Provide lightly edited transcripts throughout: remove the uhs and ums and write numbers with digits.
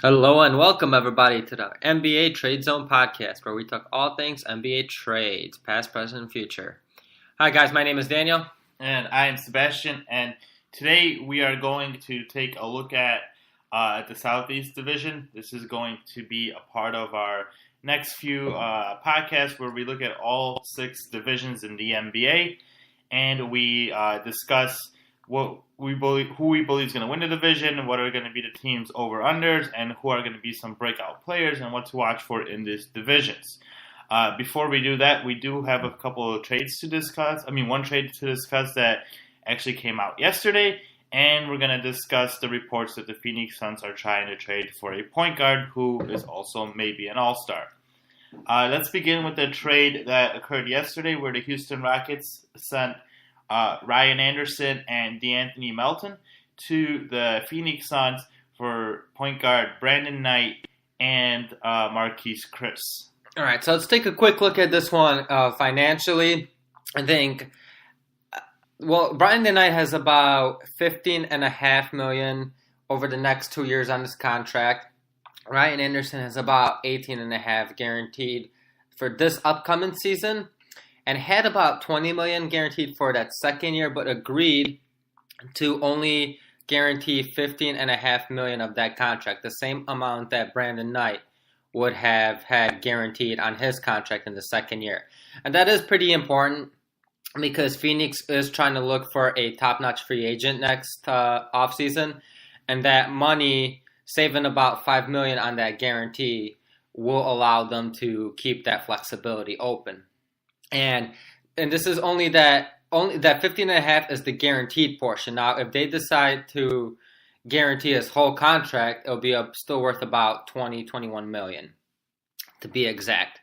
Hello and welcome everybody to the NBA Trade Zone podcast where we talk all things NBA trades, past, present, and future. Hi guys, my name is Daniel. And I am Sebastian, and today we are going to take a look at the Southeast Division. This is going to be a part of our next few podcasts where we look at all 6 divisions in the NBA, and we discuss who we believe is going to win the division, what are going to be the teams over-unders, and who are going to be some breakout players and what to watch for in these divisions. Before we do that, we do have a couple of trades to discuss. One trade to discuss that actually came out yesterday, and we're going to discuss the reports that the Phoenix Suns are trying to trade for a point guard who is also maybe an all-star. Let's begin with the trade that occurred yesterday where the Houston Rockets sent Ryan Anderson and DeAnthony Melton to the Phoenix Suns for point guard Brandon Knight and Marquise Chris. All right, so let's take a quick look at this one financially. I think, Brandon Knight has about $15.5 million over the next 2 years on this contract. Ryan Anderson has about $18.5 million guaranteed for this upcoming season, and had about $20 million guaranteed for that second year, but agreed to only guarantee $15.5 million of that contract, the same amount that Brandon Knight would have had guaranteed on his contract in the second year. And that is pretty important because Phoenix is trying to look for a top-notch free agent next offseason, and that money, saving about $5 million on that guarantee, will allow them to keep that flexibility open. And this is only that 15.5 is the guaranteed portion. Now, if they decide to guarantee his whole contract, it'll be still worth about $21 million, to be exact.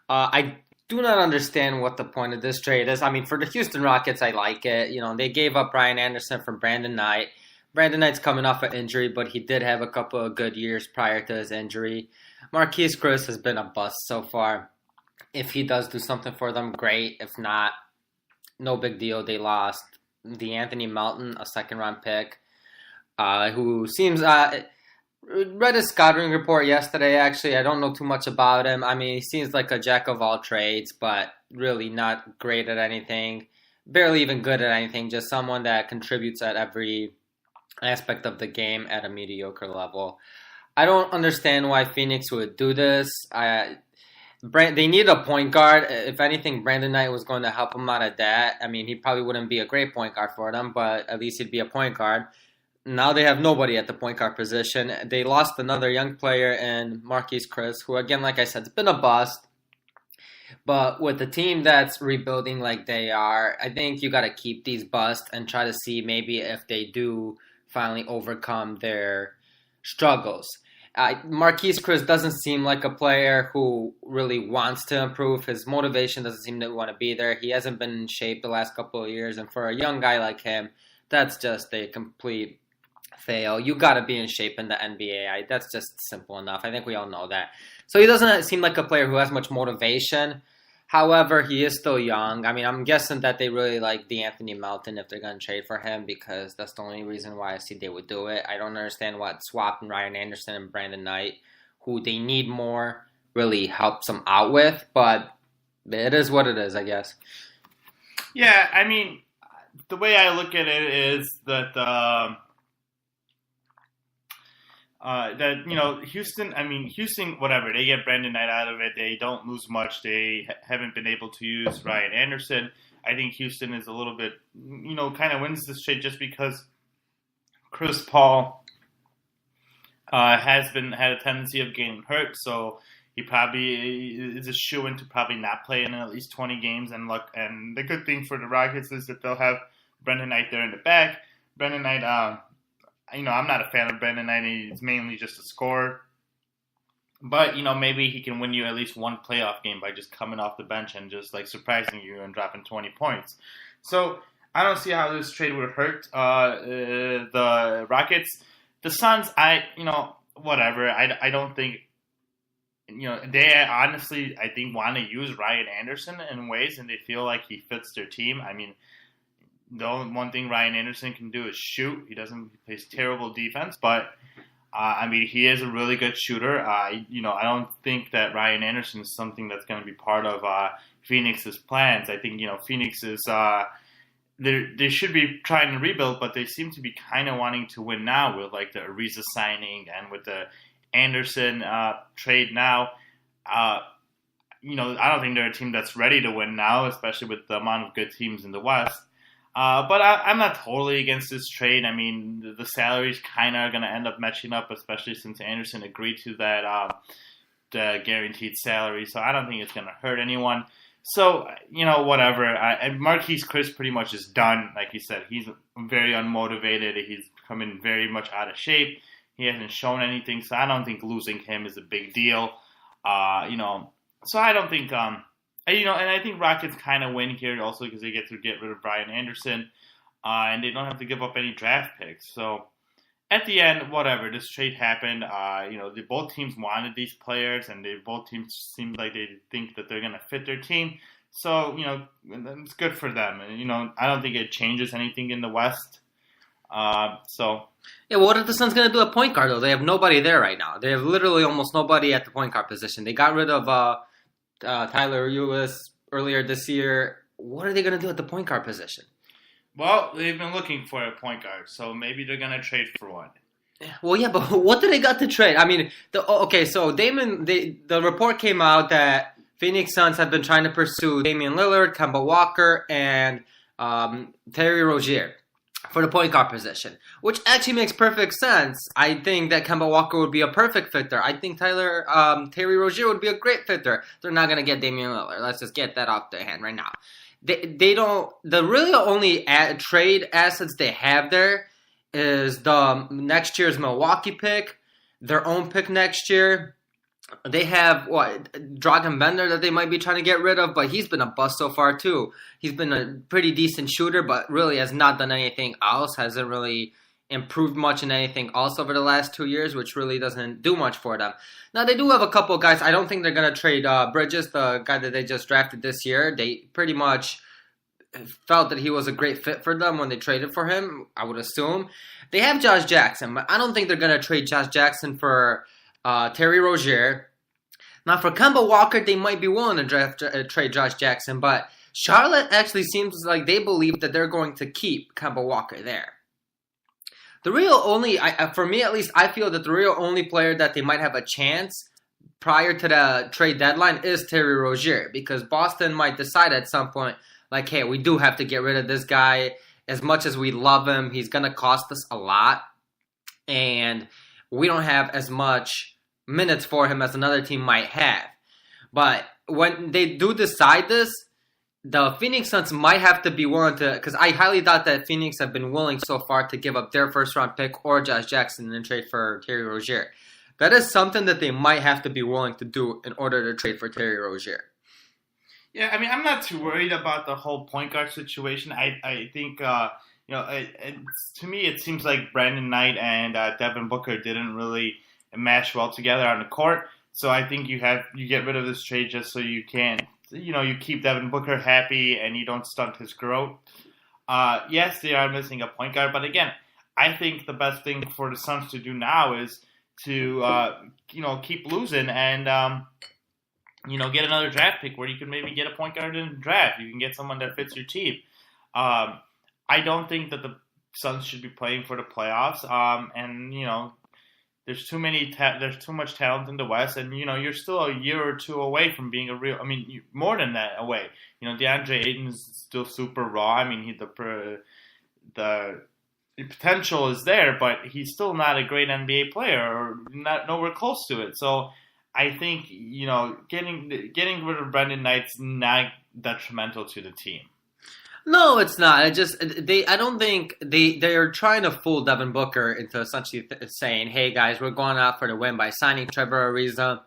I do not understand what the point of this trade is. For the Houston Rockets, I like it. They gave up Ryan Anderson for Brandon Knight. Brandon Knight's coming off an injury, but he did have a couple of good years prior to his injury. Marquise Chris has been a bust so far. If he does do something for them, great. If not, no big deal. They lost DeAnthony Melton, a second-round pick, who seems read a scouting report yesterday, actually. I don't know too much about him. He seems like a jack of all trades, but really not great at anything. Barely even good at anything. Just someone that contributes at every aspect of the game at a mediocre level. I don't understand why Phoenix would do this. They need a point guard. If anything, Brandon Knight was going to help him out of that. He probably wouldn't be a great point guard for them, but at least he'd be a point guard. Now they have nobody at the point guard position. They lost another young player in Marquise Chris, who, again, like I said, has been a bust. But with the team that's rebuilding like they are, I think you got to keep these busts and try to see maybe if they do finally overcome their struggles. Marquise Chris doesn't seem like a player who really wants to improve. His motivation doesn't seem to want to be there. He hasn't been in shape the last couple of years, and for a young guy like him, that's just a complete fail. You got to be in shape in the NBA. That's just simple enough. I think we all know that. So he doesn't seem like a player who has much motivation. However, he is still young. I'm guessing that they really like DeAnthony Melton if they're going to trade for him, because that's the only reason why I see they would do it. I don't understand what swapping Ryan Anderson and Brandon Knight, who they need more, really helps them out with. But it is what it is, I guess. Yeah, the way I look at it is that Houston, whatever, they get Brandon Knight out of it. They don't lose much. They haven't been able to use Ryan Anderson. I think Houston is a little bit, kind of wins this trade just because Chris Paul has had a tendency of getting hurt. So he probably is a shoo-in to probably not play in at least 20 games. And the good thing for the Rockets is that they'll have Brandon Knight there in the back. Brandon Knight, I'm not a fan of Brandon Knight. He's mainly just a scorer. But, maybe he can win you at least one playoff game by just coming off the bench and just, surprising you and dropping 20 points. So, I don't see how this trade would hurt the Rockets. The Suns, whatever. I don't think, they honestly, I think, want to use Ryan Anderson in ways, and they feel like he fits their team. The only one thing Ryan Anderson can do is shoot. He plays terrible defense, but I mean, he is a really good shooter. I don't think that Ryan Anderson is something that's going to be part of Phoenix's plans. I think Phoenix is they should be trying to rebuild, but they seem to be kind of wanting to win now with like the Ariza signing and with the Anderson trade now. I don't think they're a team that's ready to win now, especially with the amount of good teams in the West. But I'm not totally against this trade. I mean, the salaries kind of are going to end up matching up, especially since Anderson agreed to that the guaranteed salary. So I don't think it's going to hurt anyone. So, whatever. Marquise Chris pretty much is done. Like you said, he's very unmotivated. He's coming very much out of shape. He hasn't shown anything, so I don't think losing him is a big deal. So I don't think, and I think Rockets kind of win here also because they get to get rid of Brian Anderson, and they don't have to give up any draft picks. So at the end, whatever, this trade happened. Both teams wanted these players, and both teams seem like they think that they're going to fit their team. So, it's good for them. And, I don't think it changes anything in the West. Yeah, what are the Suns going to do at point guard, though? They have nobody there right now. They have literally almost nobody at the point guard position. They got rid of Tyler Ulis earlier this year. What are they going to do at the point guard position? Well, they've been looking for a point guard, so maybe they're going to trade for one. Well, yeah, but what do they got to trade? I mean, so the report came out that Phoenix Suns have been trying to pursue Damian Lillard, Kemba Walker, and Terry Rozier for the point guard position, which actually makes perfect sense. I think that Kemba Walker would be a perfect fit there. I think Terry Rozier would be a great fit there. They're not going to get Damian Lillard. Let's just get that off their hand right now. They don't. The really only trade assets they have there is the next year's Milwaukee pick, their own pick next year. They have Dragan Bender that they might be trying to get rid of, but he's been a bust so far too. He's been a pretty decent shooter, but really has not done anything else. Hasn't really improved much in anything else over the last 2 years, which really doesn't do much for them. Now, they do have a couple of guys. I don't think they're going to trade Bridges, the guy that they just drafted this year. They pretty much felt that he was a great fit for them when they traded for him, I would assume. They have Josh Jackson, but I don't think they're going to trade Josh Jackson for Terry Rozier. Now, for Kemba Walker, they might be willing to trade Josh Jackson, but Charlotte actually seems like they believe that they're going to keep Kemba Walker there. The real only, for me at least, I feel that the real only player that they might have a chance prior to the trade deadline is Terry Rozier, because Boston might decide at some point, like, hey, we do have to get rid of this guy. As much as we love him, he's going to cost us a lot, and we don't have as much minutes for him as another team might have. But when they do decide this, the Phoenix Suns might have to be willing to, because I highly doubt that Phoenix have been willing so far to give up their first-round pick or Josh Jackson in trade for Terry Rozier. That is something that they might have to be willing to do in order to trade for Terry Rozier. Yeah, I mean, I'm not too worried about the whole point guard situation. I think, to me, it seems like Brandon Knight and Devin Booker didn't really match well together on the court. So I think you get rid of this trade just so you can, you keep Devin Booker happy and you don't stunt his growth. Yes, they are missing a point guard, but again, I think the best thing for the Suns to do now is to, keep losing and, get another draft pick where you can maybe get a point guard in the draft. You can get someone that fits your team. I don't think that the Suns should be playing for the playoffs. There's there's too much talent in the West, and you're still a year or two away from being more than that away. DeAndre Ayton is still super raw. I mean, the potential is there, but he's still not a great NBA player, or nowhere close to it. So I think getting rid of Brandon Knight's not detrimental to the team. No, it's not. I don't think they're trying to fool Devin Booker into essentially saying, hey guys, we're going out for the win by signing Trevor Ariza.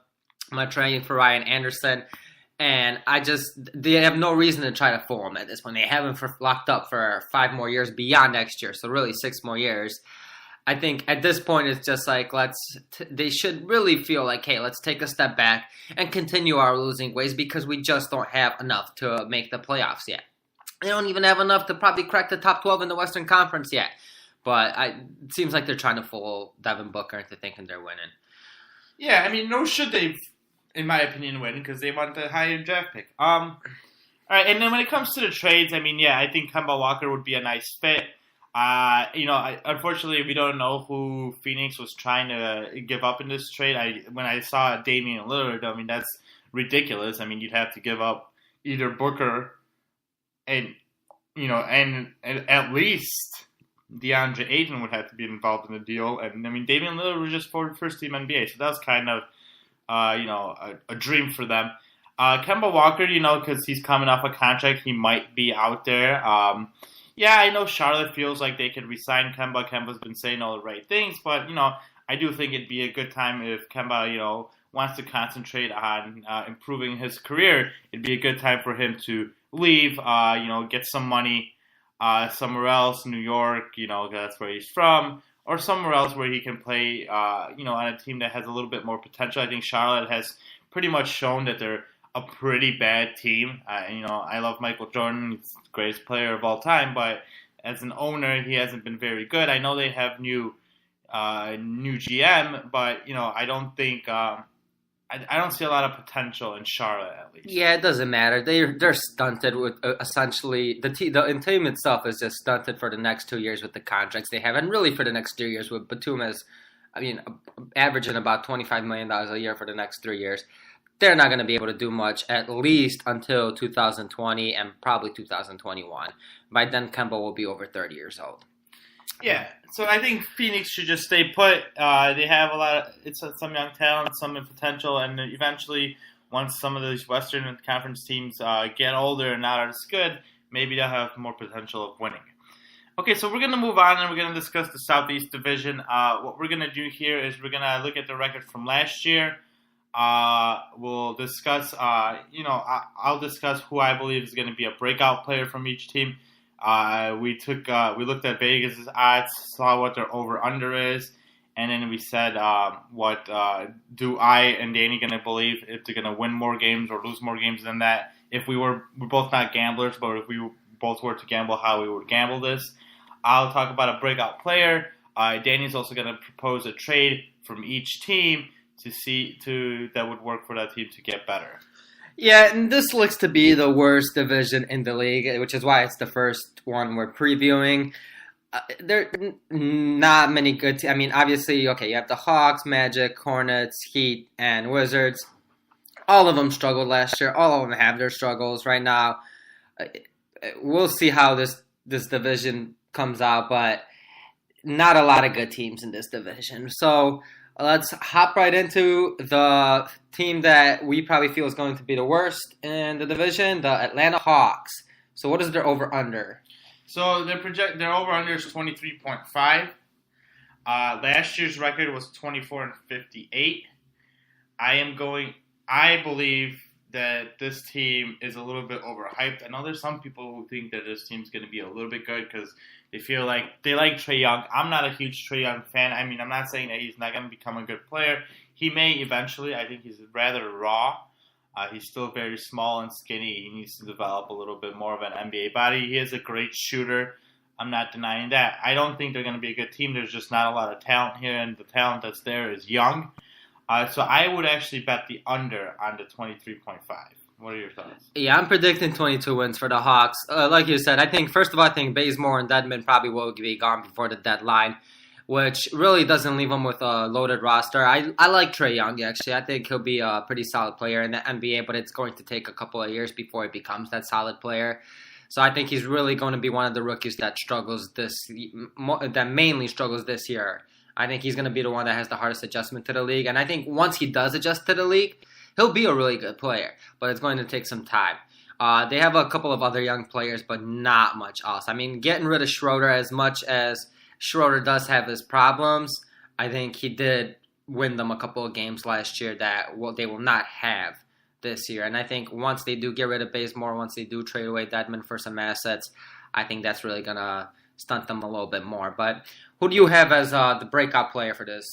I'm not trading for Ryan Anderson. And they have no reason to try to fool him at this point. They have him locked up for 5 more years beyond next year. So really 6 more years. I think at this point it's just like they should really feel like, hey, let's take a step back and continue our losing ways because we just don't have enough to make the playoffs yet. They don't even have enough to probably crack the top 12 in the Western Conference yet. But it seems like they're trying to fool Devin Booker into thinking they're winning. Yeah, I mean, no should they, in my opinion, win because they want the higher draft pick. All right, and then when it comes to the trades, I mean, yeah, I think Kemba Walker would be a nice fit. Unfortunately, we don't know who Phoenix was trying to give up in this trade. When I saw Damian Lillard, I mean, that's ridiculous. I mean, you'd have to give up either Booker and at least DeAndre Ayton would have to be involved in the deal. And I mean, Damian Lillard was just first team NBA, so that was kind of, a dream for them. Kemba Walker, because he's coming off a contract, he might be out there. Yeah, I know Charlotte feels like they could re-sign Kemba. Kemba's been saying all the right things, but, I do think it'd be a good time if Kemba, wants to concentrate on improving his career. It'd be a good time for him to leave, get some money somewhere else, New York, that's where he's from, or somewhere else where he can play, on a team that has a little bit more potential. I think Charlotte has pretty much shown that they're a pretty bad team. I love Michael Jordan. He's the greatest player of all time, but as an owner, he hasn't been very good. I know they have new GM, but, I don't think I don't see a lot of potential in Charlotte, at least. Yeah, it doesn't matter. They're stunted with essentially the team itself is just stunted for the next 2 years with the contracts they have, and really for the next 3 years with Batum averaging about $25 million a year for the next 3 years. They're not going to be able to do much at least until 2020 and probably 2021. By then, Kemba will be over 30 years old. Yeah, so I think Phoenix should just stay put. They have some young talent, some potential, and eventually, once some of these Western Conference teams get older and not as good, maybe they'll have more potential of winning. Okay, so we're going to move on and we're going to discuss the Southeast Division. What we're going to do here is we're going to look at the record from last year. We'll discuss, I'll discuss who I believe is going to be a breakout player from each team. We looked at Vegas' odds, saw what their over/under is, and then we said, what do I and Danny going to believe if they're going to win more games or lose more games than that? If we're both not gamblers, but if we both were to gamble, how we would gamble this. I'll talk about a breakout player. Danny's also going to propose a trade from each team that would work for that team to get better. Yeah, and this looks to be the worst division in the league, which is why it's the first one we're previewing. There are not many good teams. I mean, obviously, okay, you have the Hawks, Magic, Hornets, Heat, and Wizards. All of them struggled last year. All of them have their struggles right now. We'll see how this division comes out, but not a lot of good teams in this division. So let's hop right into the team that we probably feel is going to be the worst in the division, the Atlanta Hawks. So what is their over/under? So their over/under is 23.5. Last year's record was 24-58. I believe that this team is a little bit overhyped. I know there's some people who think that this team's going to be a little bit good because they feel like they like Trae Young. I'm not a huge Trae Young fan. I mean, I'm not saying that he's not going to become a good player. He may eventually. I think he's rather raw. He's still very small and skinny. He needs to develop a little bit more of an NBA body. He is a great shooter. I'm not denying that. I don't think they're going to be a good team. There's just not a lot of talent here, and the talent that's there is young. So I would actually bet the under on the 23.5. What are your thoughts? Yeah, I'm predicting 22 wins for the Hawks. Like you said, I think Bazemore and Dedmon probably will be gone before the deadline, which really doesn't leave them with a loaded roster. I like Trae Young, actually. I think he'll be a pretty solid player in the NBA, but it's going to take a couple of years before he becomes that solid player. So I think he's really going to be one of the rookies that mainly struggles this year. I think he's going to be the one that has the hardest adjustment to the league. And I think once he does adjust to the league, he'll be a really good player. But it's going to take some time. They have a couple of other young players, but not much else. I mean, getting rid of Schroeder, as much as Schroeder does have his problems, I think he did win them a couple of games last year that they will not have this year. And I think once they do get rid of Bazemore, once they do trade away Dedmon for some assets, I think that's really going to stunt them a little bit more. But who do you have as the breakout player for this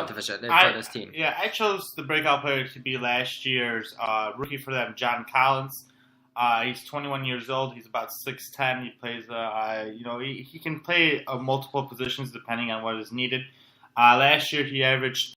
division, for this team? Yeah, I chose the breakout player to be last year's rookie for them, John Collins. He's 21 years old. He's about 6'10". He plays, he can play multiple positions depending on what is needed. Last year he averaged